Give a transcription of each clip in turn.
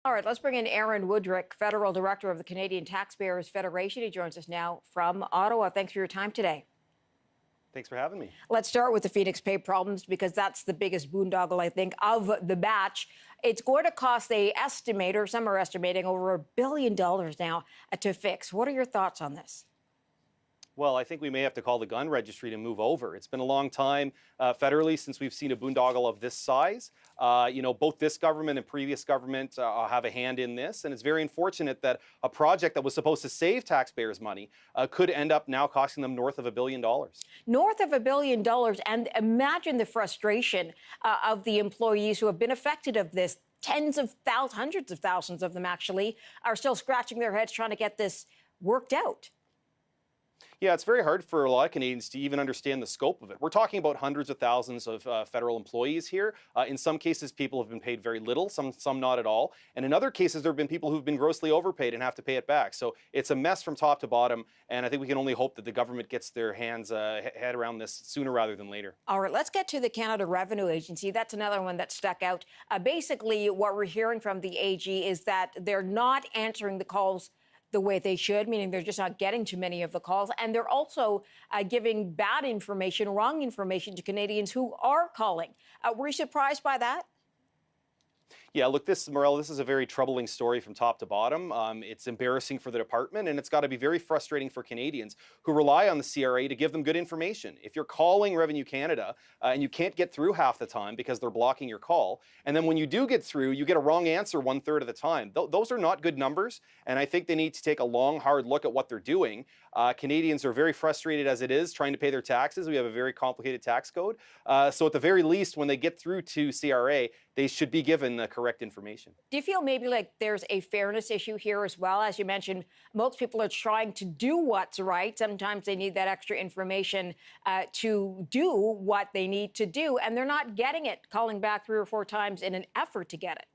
All right, let's bring in Aaron Wudrick, Federal Director of the Canadian Taxpayers Federation. He joins us now from Ottawa. Thanks for your time today. Thanks for having me. Let's start with the Phoenix pay problems because that's the biggest boondoggle, I think, of the batch. It's going to cost, they estimate, or some are estimating, over $1 billion now to fix. What are your thoughts on this? Well, I think we may have to call the gun registry to move over. It's been a long time federally since we've seen a boondoggle of this size. Both this government and previous government have a hand in this, and it's very unfortunate that a project that was supposed to save taxpayers money could end up now costing them north of $1 billion. North of $1 billion, and imagine the frustration of the employees who have been affected of this. Tens of thousands, hundreds of thousands of them actually, are still scratching their heads trying to get this worked out. Yeah, it's very hard for a lot of Canadians to even understand the scope of it. We're talking about hundreds of thousands of federal employees here. In some cases, people have been paid very little, some not at all. And in other cases, there have been people who've been grossly overpaid and have to pay it back. So it's a mess from top to bottom. And I think we can only hope that the government gets their head around this sooner rather than later. All right, let's get to the Canada Revenue Agency. That's another one that stuck out. Basically, what we're hearing from the AG is that they're not answering the calls the way they should, meaning they're just not getting too many of the calls. And they're also giving bad information, wrong information to Canadians who are calling. Were you surprised by that? Yeah, look, Morella, this is a very troubling story from top to bottom. It's embarrassing for the department, and it's got to be very frustrating for Canadians who rely on the CRA to give them good information. If you're calling Revenue Canada and you can't get through half the time because they're blocking your call, and then when you do get through, you get a wrong answer 1/3 of the time. Those are not good numbers, and I think they need to take a long, hard look at what they're doing. Canadians are very frustrated as it is trying to pay their taxes. We have a very complicated tax code. So at the very least, when they get through to CRA, they should be given the correct information. Do you feel maybe like there's a fairness issue here as well? As you mentioned, most people are trying to do what's right. Sometimes they need that extra information to do what they need to do, and they're not getting it, calling back 3 or 4 times in an effort to get it.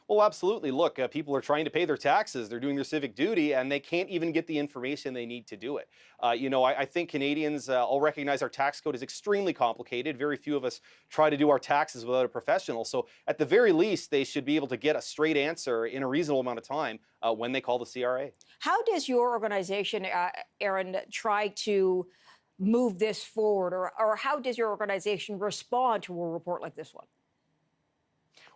Well, absolutely. Look, people are trying to pay their taxes. They're doing their civic duty, and they can't even get the information they need to do it. I think Canadians all recognize our tax code is extremely complicated. Very few of us try to do our taxes without a professional. So at the very least, they should be able to get a straight answer in a reasonable amount of time when they call the CRA. How does your organization, Aaron, try to move this forward, or how does your organization respond to a report like this one?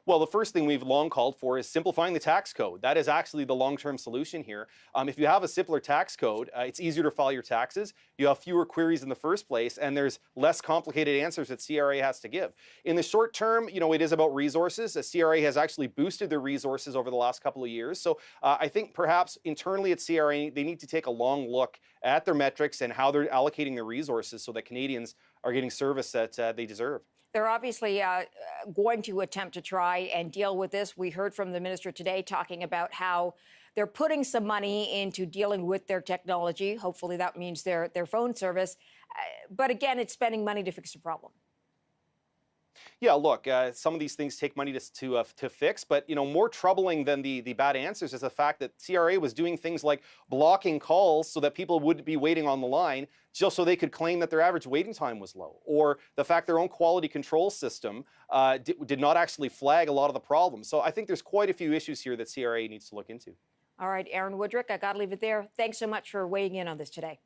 Well, the first thing we've long called for is simplifying the tax code. That is actually the long-term solution here. If you have a simpler tax code, it's easier to file your taxes. You have fewer queries in the first place, and there's less complicated answers that CRA has to give. In the short term, it is about resources. The CRA has actually boosted their resources over the last couple of years. So I think perhaps internally at CRA, they need to take a long look at their metrics and how they're allocating their resources so that Canadians are getting service that they deserve. They're obviously going to attempt to try and deal with this. We heard from the minister today talking about how they're putting some money into dealing with their technology. Hopefully that means their phone service. But again, it's spending money to fix the problem. Yeah, look, some of these things take money to fix, but more troubling than the bad answers is the fact that CRA was doing things like blocking calls so that people would be waiting on the line just so they could claim that their average waiting time was low, or the fact their own quality control system did not actually flag a lot of the problems. So I think there's quite a few issues here that CRA needs to look into. All right, Aaron Wudrick, I got to leave it there. Thanks so much for weighing in on this today.